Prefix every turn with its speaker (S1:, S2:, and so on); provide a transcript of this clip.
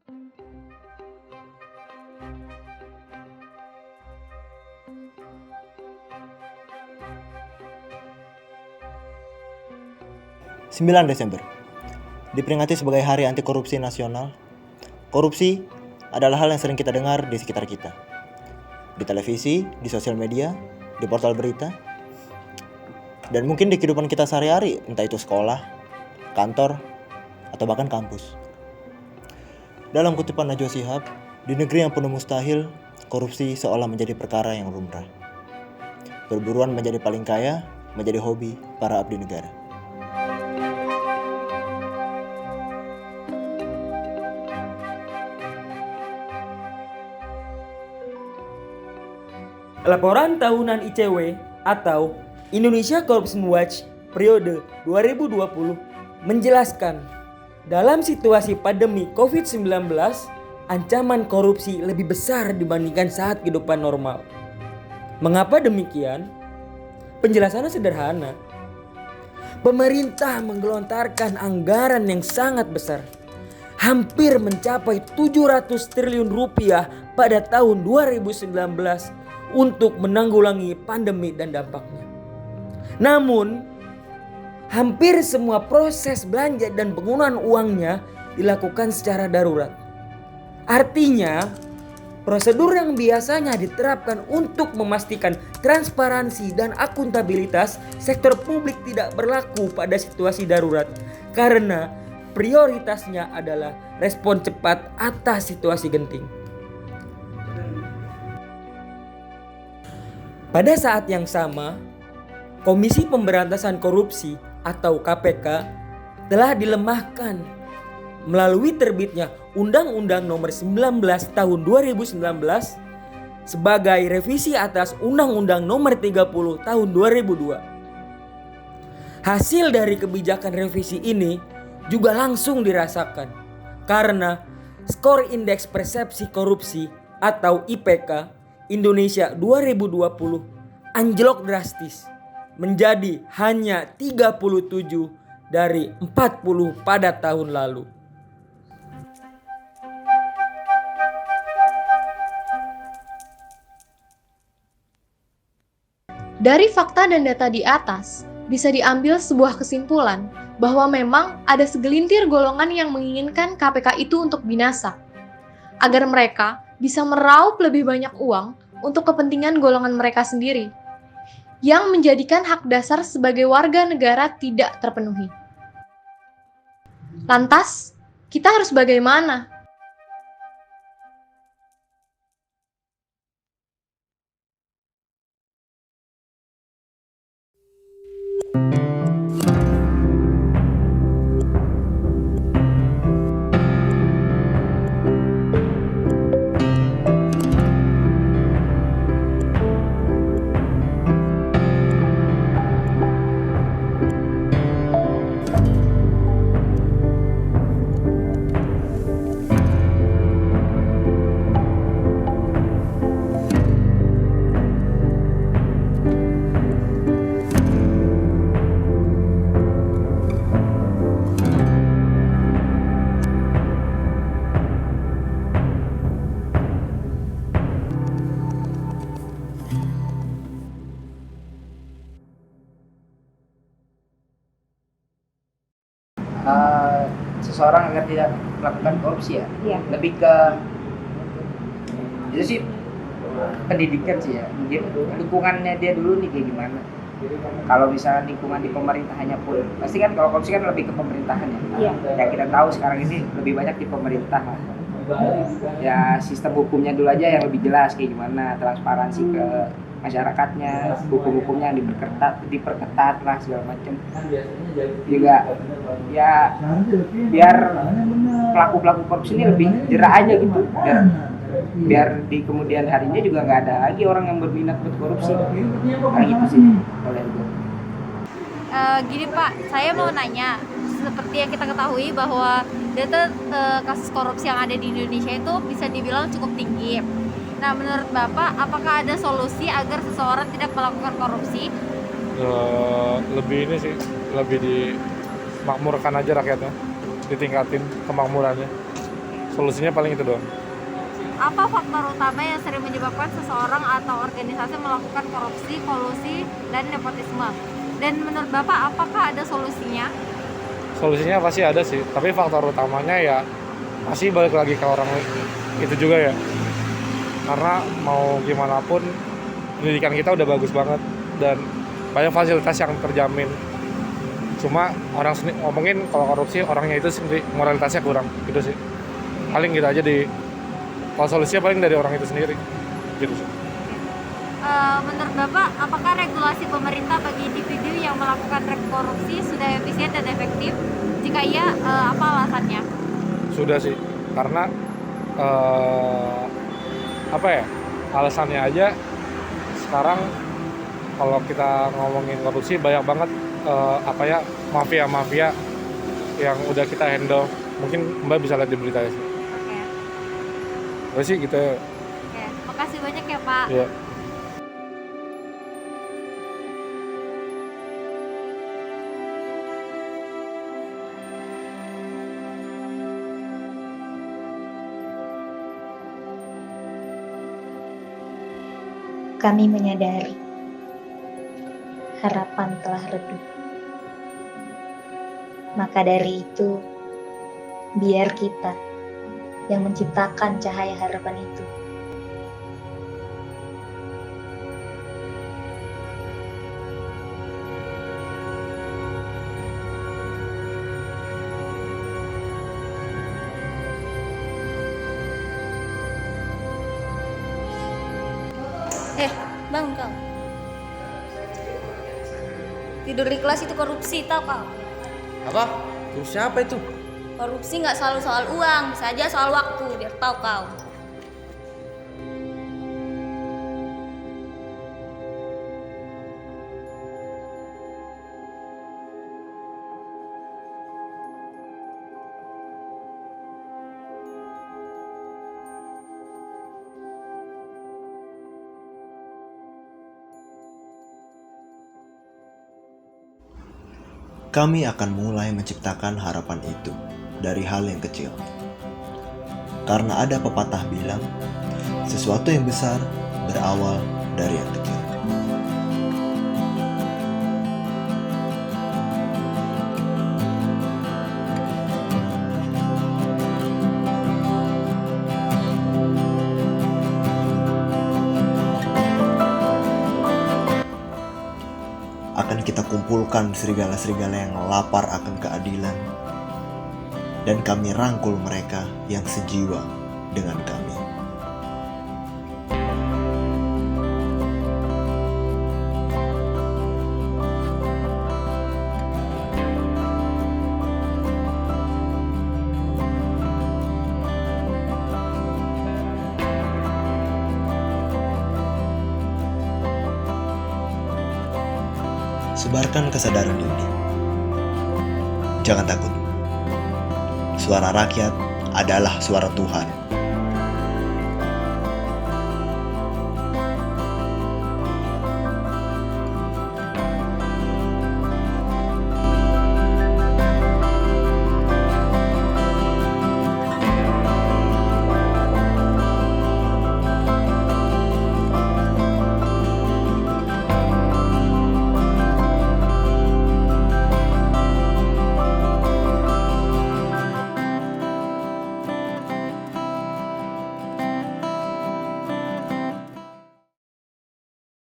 S1: 9 Desember diperingati sebagai Hari Anti Korupsi Nasional. Korupsi adalah hal yang sering kita dengar di sekitar kita, di televisi, di sosial media, di portal berita, dan mungkin di kehidupan kita sehari-hari, entah itu sekolah, kantor, atau bahkan kampus. Dalam kutipan Najwa Shihab, di negeri yang penuh mustahil, korupsi seolah menjadi perkara yang lumrah. Perburuan menjadi paling kaya, menjadi hobi para abdi negara.
S2: Laporan tahunan ICW atau Indonesia Corruption Watch periode 2020 menjelaskan dalam situasi pandemi COVID-19, ancaman korupsi lebih besar dibandingkan saat kehidupan normal. Mengapa demikian? Penjelasannya sederhana. Pemerintah menggelontarkan anggaran yang sangat besar, hampir mencapai 700 triliun rupiah pada tahun 2019 untuk menanggulangi pandemi dan dampaknya. Namun, hampir semua proses belanja dan penggunaan uangnya dilakukan secara darurat. Artinya, prosedur yang biasanya diterapkan untuk memastikan transparansi dan akuntabilitas sektor publik tidak berlaku pada situasi darurat karena prioritasnya adalah respon cepat atas situasi genting. Pada saat yang sama, Komisi Pemberantasan Korupsi atau KPK telah dilemahkan melalui terbitnya Undang-Undang Nomor 19 Tahun 2019 sebagai revisi atas Undang-Undang Nomor 30 Tahun 2002. Hasil dari kebijakan revisi ini juga langsung dirasakan karena skor indeks persepsi korupsi atau IPK Indonesia 2020 anjlok drastis menjadi hanya 37 dari 40 pada tahun lalu.
S3: Dari fakta dan data di atas, bisa diambil sebuah kesimpulan bahwa memang ada segelintir golongan yang menginginkan KPK itu untuk binasa, agar mereka bisa meraup lebih banyak uang untuk kepentingan golongan mereka sendiri, yang menjadikan hak dasar sebagai warga negara tidak terpenuhi. Lantas, kita harus bagaimana?
S4: Seseorang agar tidak melakukan korupsi ya, lebih ke itu sih pendidikan sih ya, mungkin lingkungannya dia dulu nih kayak gimana. Kalau misalnya lingkungan di pemerintahannya pun pasti kan kalau korupsi kan lebih ke pemerintahan ya. Ya kita tahu sekarang ini lebih banyak di pemerintah ya, sistem hukumnya dulu aja yang lebih jelas kayak gimana, transparansi ke masyarakatnya, hukum-hukumnya diperketat lah segala macam. Juga ya biar pelaku-pelaku korupsi ini lebih jerak aja gitu, biar di kemudian harinya juga nggak ada lagi orang yang berminat buat korupsi. Kayak gitu sih oleh gue.
S5: Gini Pak, saya mau nanya, seperti yang kita ketahui bahwa data kasus korupsi yang ada di Indonesia itu bisa dibilang cukup tinggi. Nah, menurut Bapak, apakah ada solusi agar seseorang tidak melakukan korupsi?
S6: Lebih ini sih, lebih dimakmurkan aja rakyatnya, ditingkatin kemakmurannya. Solusinya paling itu doang.
S5: Apa faktor utama yang sering menyebabkan seseorang atau organisasi melakukan korupsi, kolusi, dan nepotisme? Dan menurut Bapak, apakah ada solusinya?
S6: Solusinya pasti ada sih, tapi faktor utamanya ya pasti balik lagi ke orang itu juga ya. Karena mau gimana pun pendidikan kita udah bagus banget dan banyak fasilitas yang terjamin. Cuma orang ngomongin kalau korupsi orangnya itu sendiri moralitasnya kurang gitu sih. Paling gitu aja kalau solusinya paling dari orang itu sendiri gitu sih.
S5: Menurut Bapak, apakah regulasi pemerintah bagi individu yang melakukan korupsi sudah efisien dan efektif? Jika iya, apa alasannya?
S6: Sudah sih, karena alasannya aja sekarang kalau kita ngomongin korupsi banyak banget mafia-mafia yang udah kita handle. Mungkin Mbak bisa lihat di berita sih.
S5: Oke.
S6: Sih gitu ya.
S5: Oke, makasih banyak ya Pak.
S6: Ya.
S7: Kami menyadari harapan telah redup. Maka dari itu, biar kita yang menciptakan cahaya harapan itu.
S8: Bangun kau. Tidur di kelas itu korupsi, tau kau?
S9: Apa? Korupsi apa itu?
S8: Korupsi nggak selalu soal uang, bisa aja soal waktu, biar tahu kau.
S1: Kami akan mulai menciptakan harapan itu dari hal yang kecil. Karena ada pepatah bilang, sesuatu yang besar berawal dari yang kecil. Akan kita kumpulkan serigala-serigala yang lapar akan keadilan, dan kami rangkul mereka yang sejiwa dengan kami. Sebarkan kesadaran ini. Jangan takut. Suara rakyat adalah suara Tuhan.